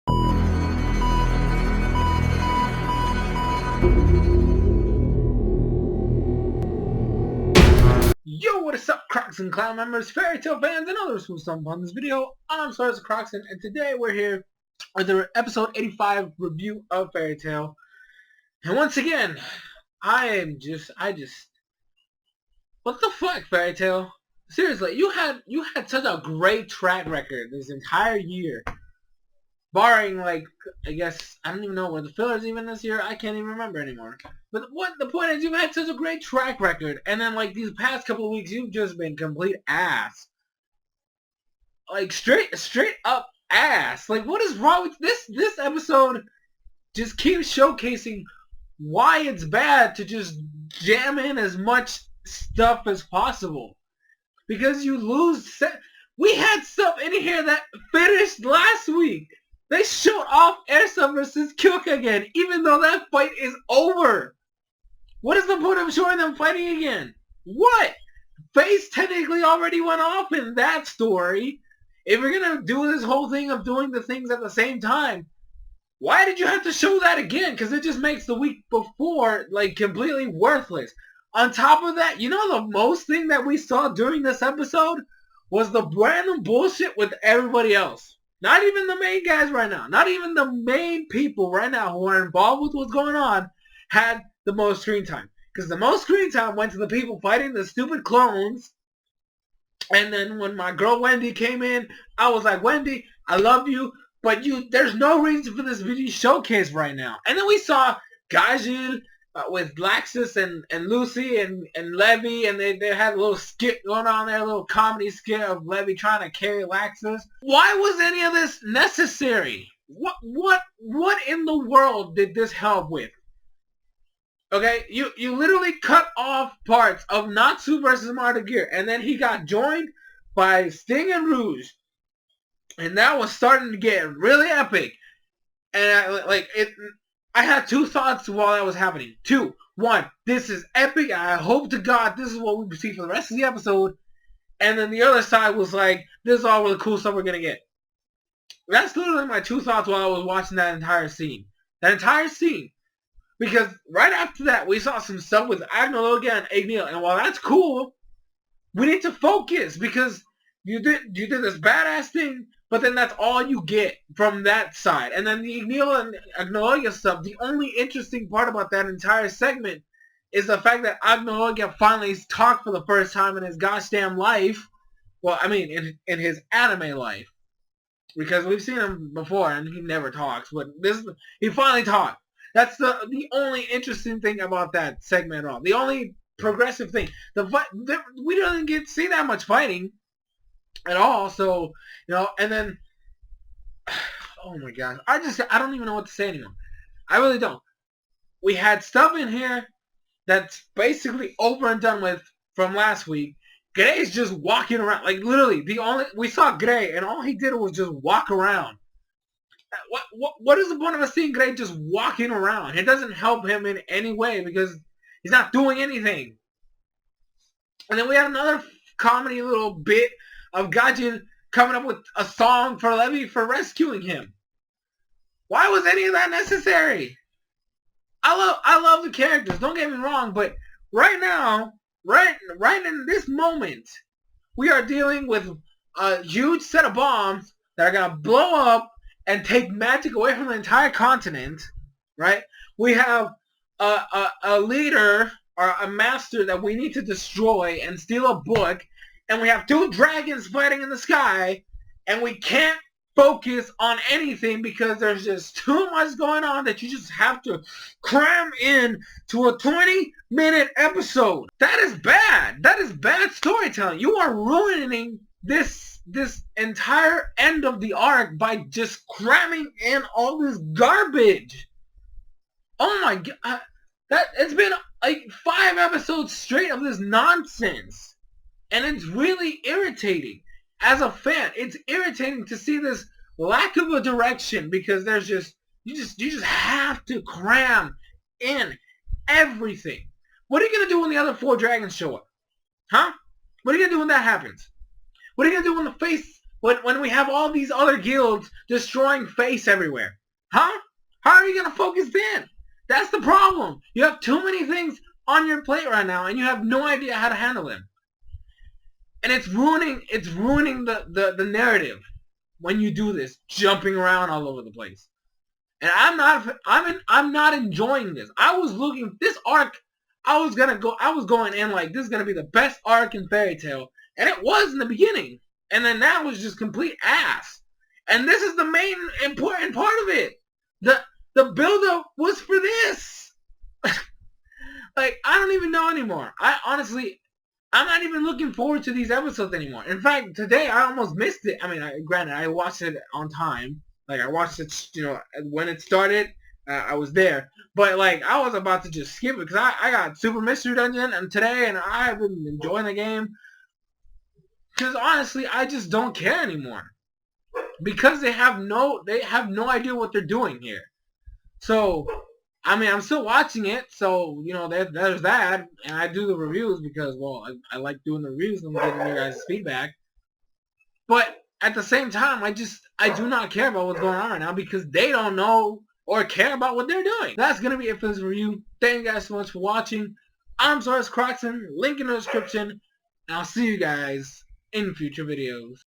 Yo, what is up, Crocs and Clown members, fairy tale fans, and others who stumbled upon this video? I'm SoresanCrockxen, and today we're here with the episode 85 review of Fairy Tail. And once again, what the fuck, Fairy Tail? Seriously, you had such a great track record this entire year. Barring, like, I guess, I don't even know, were the fillers even this year? I can't even remember anymore. But what the point is, you've had such a great track record, and then, like, these past couple of weeks, you've just been complete ass. Like, straight up ass. Like, what is wrong with this? This episode just keeps showcasing why it's bad to just jam in as much stuff as possible. Because you lose... We had stuff in here that finished last week. They showed off Ersa versus Kyoka again, even though that fight is over. What is the point of showing them fighting again? What? Face technically already went off in that story. If you're going to do this whole thing of doing the things at the same time, why did you have to show that again? Because it just makes the week before, like, completely worthless. On top of that, you know the most thing that we saw during this episode was the random bullshit with everybody else. Not even the main guys right now. Not even the main people right now who are involved with what's going on had the most screen time. Because the most screen time went to the people fighting the stupid clones. And then when my girl Wendy came in, I was like, Wendy, I love you, but there's no reason for this video showcase right now. And then we saw Gajil with Laxus and Lucy and Levy, and they had a little skit going on there, a little comedy skit of Levy trying to carry Laxus. Why was any of this necessary? What in the world did this help with? Okay, you literally cut off parts of Natsu versus Mardigir, and then he got joined by Sting and Rouge, and that was starting to get really epic. And I had two thoughts while that was happening. Two. One, this is epic. I hope to God this is what we see for the rest of the episode. And then the other side was like, this is all the cool stuff we're going to get. That's literally my two thoughts while I was watching that entire scene. That entire scene. Because right after that, we saw some stuff with Agnologia and Igneel. And while that's cool, we need to focus. Because you did this badass thing, but then that's all you get from that side. And then the Igneel and Agnologia stuff, the only interesting part about that entire segment is the fact that Agnologia finally talked for the first time in his goddamn life. Well, I mean, in his anime life. Because we've seen him before and he never talks. But he finally talked. That's the only interesting thing about that segment at all. The only progressive thing. We don't get to see that much fighting at all, so, you know, and then, oh my god, I don't even know what to say anymore. I really don't. We had stuff in here that's basically over and done with from last week. Gray's just walking around, like, literally, we saw Gray, and all he did was just walk around. What is the point of us seeing Gray just walking around? It doesn't help him in any way, because he's not doing anything. And then we had another comedy little bit of Gajin coming up with a song for Levy for rescuing him. Why was any of that necessary? I love the characters, don't get me wrong, but right now, right in this moment, we are dealing with a huge set of bombs that are going to blow up and take magic away from the entire continent, right? We have a leader or a master that we need to destroy and steal a book, and we have two dragons fighting in the sky, and we can't focus on anything because there's just too much going on that you just have to cram in to a 20-minute episode. That is bad. That is bad storytelling. You are ruining this entire end of the arc by just cramming in all this garbage. Oh my god. It's been like 5 episodes straight of this nonsense. And it's really irritating. As a fan, it's irritating to see this lack of a direction because you just have to cram in everything. What are you going to do when the other 4 dragons show up? Huh? What are you going to do when that happens? What are you going to do when when we have all these other guilds destroying face everywhere? Huh? How are you gonna focus then? That's the problem. You have too many things on your plate right now, and you have no idea how to handle them. And it's ruining the narrative when you do this, jumping around all over the place. And I'm not enjoying this. I was looking this arc. I was going in like this is gonna be the best arc in Fairy Tail, and it was in the beginning. And then that was just complete ass. And this is the main important part of it. The build-up was for this. Like, I don't even know anymore. I'm not even looking forward to these episodes anymore. In fact, today I almost missed it. I mean, granted, I watched it on time. Like, I watched it, when it started, I was there. But, like, I was about to just skip it because I got Super Mystery Dungeon today, and I've been enjoying the game. Because, honestly, I just don't care anymore. Because they have no idea what they're doing here. So, I mean, I'm still watching it, so, there's that, and I do the reviews because, well, I like doing the reviews and getting your guys' feedback. But at the same time, I do not care about what's going on right now because they don't know or care about what they're doing. That's going to be it for this review. Thank you guys so much for watching. I'm SoresanCrockxen, link in the description, and I'll see you guys in future videos.